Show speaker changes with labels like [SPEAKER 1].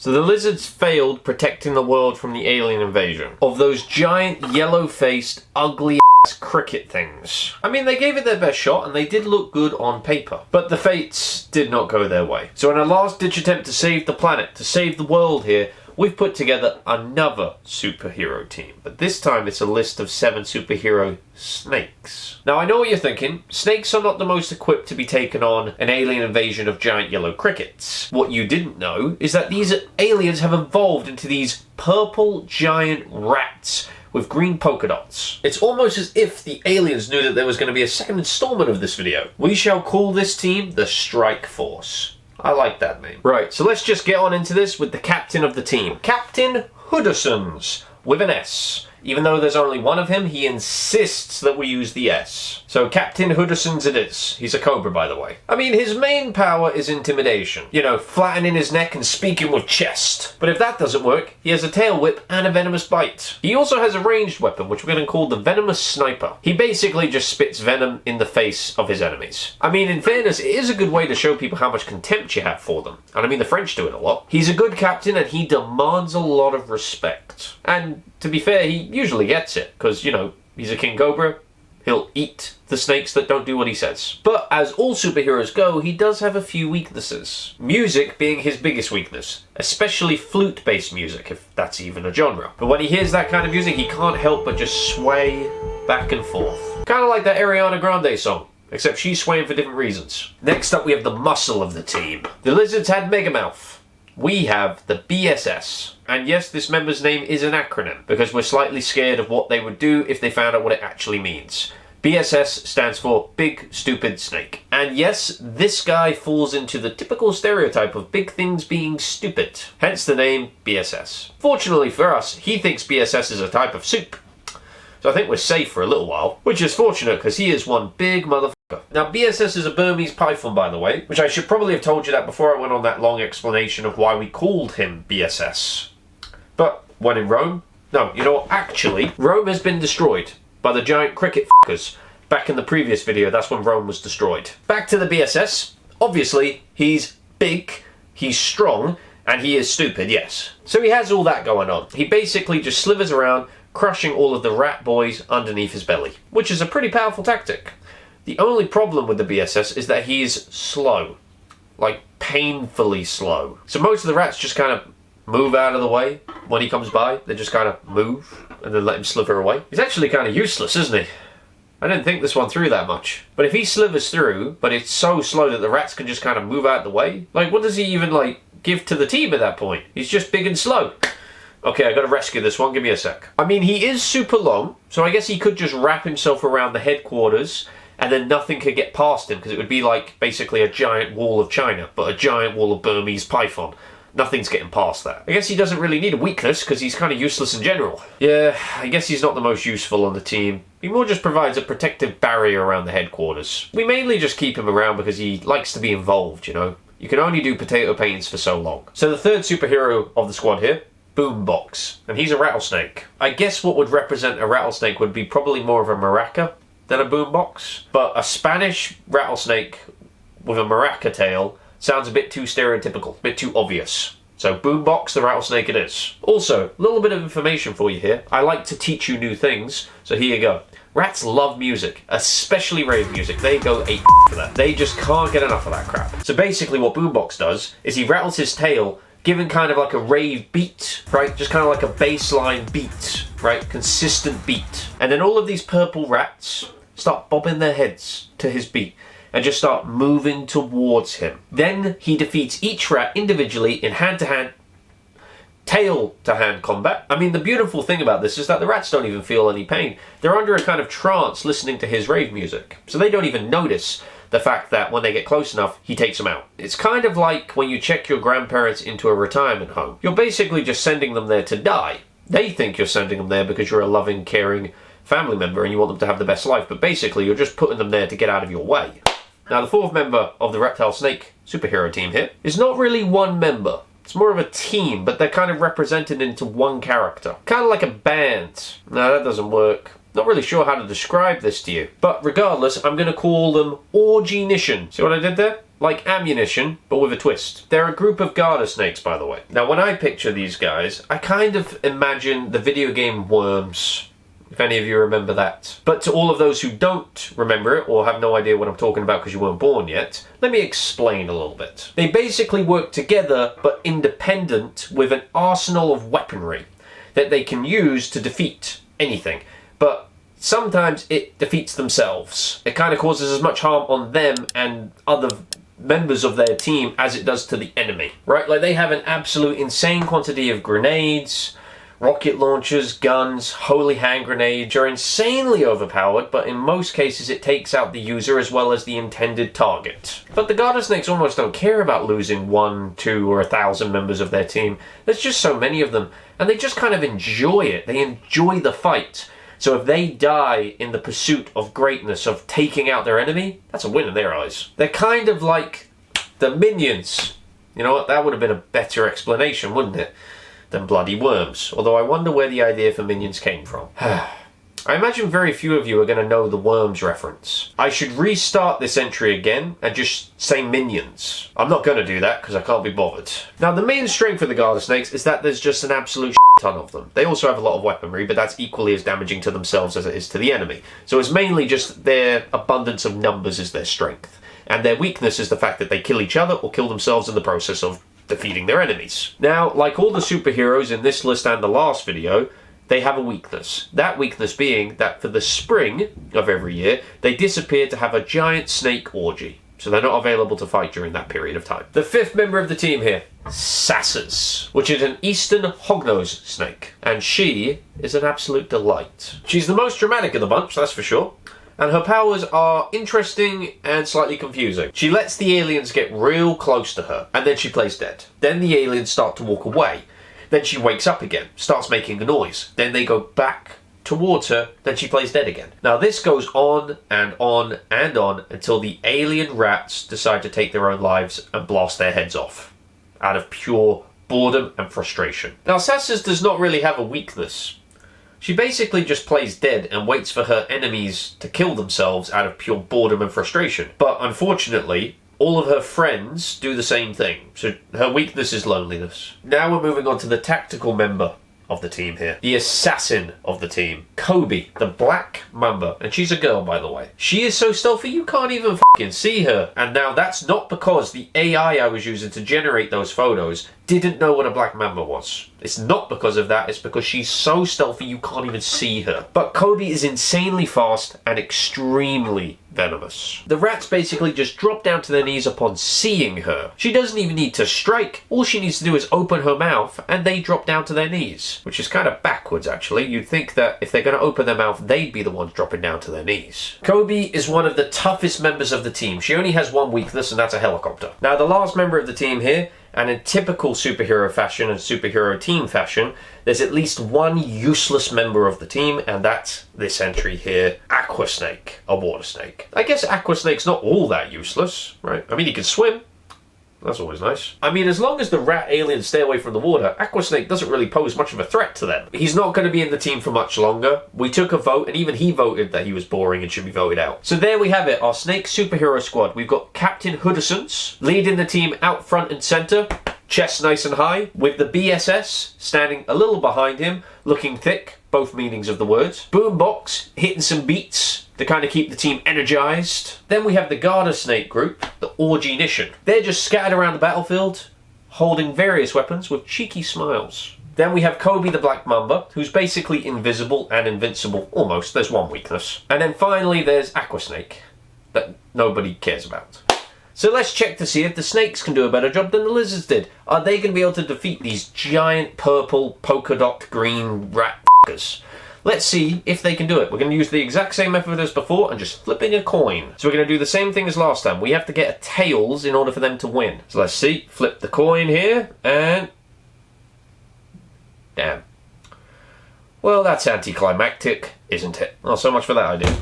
[SPEAKER 1] So the lizards failed protecting the world from the alien invasion of those giant yellow-faced, ugly-ass cricket things. I mean, they gave it their best shot and they did look good on paper. But the fates did not go their way. So in a last-ditch attempt to save the planet, to save the world here, we've put together another superhero team. But this time it's a list of 7 superhero snakes. Now I know what you're thinking. Snakes are not the most equipped to be taken on an alien invasion of giant yellow crickets. What you didn't know is that these aliens have evolved into these purple giant rats with green polka dots. It's almost as if the aliens knew that there was going to be a second installment of this video. We shall call this team the Strike Force. I like that name. Right, so let's just get on into this with the captain of the team. Captain Hoodersons, with an S. Even though there's only one of him, he insists that we use the S. So Captain Hoodersons it is. He's a cobra, by the way. I mean, his main power is intimidation. You know, flattening his neck and speaking with chest. But if that doesn't work, he has a tail whip and a venomous bite. He also has a ranged weapon, which we're going to call the venomous sniper. He basically just spits venom in the face of his enemies. I mean, in fairness, it is a good way to show people how much contempt you have for them. And I mean, the French do it a lot. He's a good captain and he demands a lot of respect. And to be fair, he usually gets it, because, you know, he's a king cobra. He'll eat the snakes that don't do what he says. But as all superheroes go, he does have a few weaknesses. Music being his biggest weakness, especially flute-based music, if that's even a genre. But when he hears that kind of music, he can't help but just sway back and forth. Kind of like that Ariana Grande song, except she's swaying for different reasons. Next up, we have the muscle of the team. The lizards had Megamouth. We have the BSS. And yes, this member's name is an acronym, because we're slightly scared of what they would do if they found out what it actually means. BSS stands for Big Stupid Snake. And yes, this guy falls into the typical stereotype of big things being stupid. Hence the name BSS. Fortunately for us, he thinks BSS is a type of soup. So I think we're safe for a little while, which is fortunate because he is one big motherfucker. Now, BSS is a Burmese python, by the way, which I should probably have told you that before I went on that long explanation of why we called him BSS. But when in Rome, no, you know what, actually, Rome has been destroyed by the giant cricket fuckers. Back in the previous video, that's when Rome was destroyed. Back to the BSS. Obviously, he's big, he's strong, and he is stupid, yes. So he has all that going on. He basically just slithers around, crushing all of the rat boys underneath his belly, which is a pretty powerful tactic. The only problem with the BSS is that he is slow. Like, painfully slow. So most of the rats just kind of move out of the way when he comes by. They just kind of move and then let him slither away. He's actually kind of useless, isn't he? I didn't think this one through that much. But if he slithers through, but it's so slow that the rats can just kind of move out of the way, like, what does he even, like, give to the team at that point? He's just big and slow. Okay, I gotta rescue this one, give me a sec. I mean, he is super long, so I guess he could just wrap himself around the headquarters and then nothing could get past him, because it would be like basically a giant wall of China, but a giant wall of Burmese python. Nothing's getting past that. I guess he doesn't really need a weakness, because he's kind of useless in general. Yeah, I guess he's not the most useful on the team. He more just provides a protective barrier around the headquarters. We mainly just keep him around because he likes to be involved, you know? You can only do potato paintings for so long. So the third superhero of the squad here, Boombox, and he's a rattlesnake. I guess what would represent a rattlesnake would be probably more of a maraca than a boombox, but a Spanish rattlesnake with a maraca tail sounds a bit too stereotypical, a bit too obvious. So Boombox the rattlesnake it is. Also, a little bit of information for you here. I like to teach you new things, so here you go. Rats love music, especially rave music. They go ape for that. They just can't get enough of that crap. So basically what Boombox does is he rattles his tail, giving kind of like a rave beat, right? Just kind of like a baseline beat, right? Consistent beat. And then all of these purple rats start bobbing their heads to his beat and just start moving towards him. Then he defeats each rat individually in hand-to-hand, tail-to-hand combat. I mean, the beautiful thing about this is that the rats don't even feel any pain. They're under a kind of trance listening to his rave music. So they don't even notice the fact that when they get close enough, he takes them out. It's kind of like when you check your grandparents into a retirement home. You're basically just sending them there to die. They think you're sending them there because you're a loving, caring family member and you want them to have the best life, but basically you're just putting them there to get out of your way. Now, the fourth member of the Reptile Snake superhero team here is not really one member. It's more of a team, but they're kind of represented into one character. Kind of like a band. No, that doesn't work. Not really sure how to describe this to you. But regardless, I'm going to call them Orgynition. See what I did there? Like ammunition, but with a twist. They're a group of garter snakes, by the way. Now, when I picture these guys, I kind of imagine the video game Worms, if any of you remember that. But to all of those who don't remember it, or have no idea what I'm talking about because you weren't born yet, let me explain a little bit. They basically work together, but independent, with an arsenal of weaponry that they can use to defeat anything. But sometimes it defeats themselves. It kind of causes as much harm on them and other members of their team as it does to the enemy, right? Like, they have an absolute insane quantity of grenades, rocket launchers, guns, holy hand grenades are insanely overpowered, but in most cases it takes out the user as well as the intended target. But the garter snakes almost don't care about losing 1, 2, or 1,000 members of their team. There's just so many of them, and they just kind of enjoy it. They enjoy the fight. So if they die in the pursuit of greatness, of taking out their enemy, that's a win in their eyes. They're kind of like the minions. You know what? That would have been a better explanation, wouldn't it? Than bloody worms. Although I wonder where the idea for minions came from. I imagine very few of you are going to know the worms reference. I should restart this entry again and just say minions. I'm not going to do that because I can't be bothered. Now, the main strength of the garter snakes is that there's just an absolute ton of them. They also have a lot of weaponry, but that's equally as damaging to themselves as it is to the enemy. So it's mainly just their abundance of numbers is their strength. And their weakness is the fact that they kill each other or kill themselves in the process of defeating their enemies. Now, like all the superheroes in this list and the last video, they have a weakness. That weakness being that for the spring of every year, they disappear to have a giant snake orgy. So they're not available to fight during that period of time. The fifth member of the team here, Sassers, which is an eastern hognose snake. And she is an absolute delight. She's the most dramatic of the bunch, that's for sure. And her powers are interesting and slightly confusing. She lets the aliens get real close to her, and then she plays dead. Then the aliens start to walk away. Then she wakes up again, starts making a noise. Then they go back towards her, then she plays dead again. Now this goes on and on and on until the alien rats decide to take their own lives and blast their heads off, out of pure boredom and frustration. Now Sassers does not really have a weakness. She basically just plays dead and waits for her enemies to kill themselves out of pure boredom and frustration. But unfortunately, all of her friends do the same thing, so her weakness is loneliness. Now we're moving on to the tactical member of the team here. The assassin of the team. Kobe, the black mamba. And she's a girl, by the way. She is so stealthy you can't even f***ing see her. And now that's not because the AI I was using to generate those photos didn't know what a black mamba was. It's not because of that, it's because she's so stealthy you can't even see her. But Kobe is insanely fast and extremely venomous. The rats basically just drop down to their knees upon seeing her. She doesn't even need to strike. All she needs to do is open her mouth and they drop down to their knees. Which is kind of backwards, actually. You'd think that if they're going to open their mouth, they'd be the ones dropping down to their knees. Kobe is one of the toughest members of the team. She only has one weakness, and that's a helicopter. Now, the last member of the team here, and in typical superhero fashion and superhero team fashion, there's at least one useless member of the team, and that's this entry here, Aqua Snake, a water snake. I guess Aqua Snake's not all that useless, right? I mean, he can swim. That's always nice. I mean, as long as the rat aliens stay away from the water, Aqua Snake doesn't really pose much of a threat to them. He's not going to be in the team for much longer. We took a vote, and even he voted that he was boring and should be voted out. So there we have it, our Snake superhero squad. We've got Captain Hoodersons leading the team out front and center, chest nice and high, with the BSS standing a little behind him, looking thick, both meanings of the words. Boombox hitting some beats to kind of keep the team energized. Then we have the garter snake group, the Orgynition. They're just scattered around the battlefield, holding various weapons with cheeky smiles. Then we have Kobe the Black Mamba, who's basically invisible and invincible, almost. There's one weakness. And then finally there's Aqua Snake, that nobody cares about. So let's check to see if the snakes can do a better job than the lizards did. Are they going to be able to defeat these giant purple polka dot green rat f***ers? Let's see if they can do it. We're going to use the exact same method as before and just flipping a coin. So we're going to do the same thing as last time. We have to get a tails in order for them to win. So let's see. Flip the coin here and... damn. Well, that's anticlimactic, isn't it? Well, so much for that idea.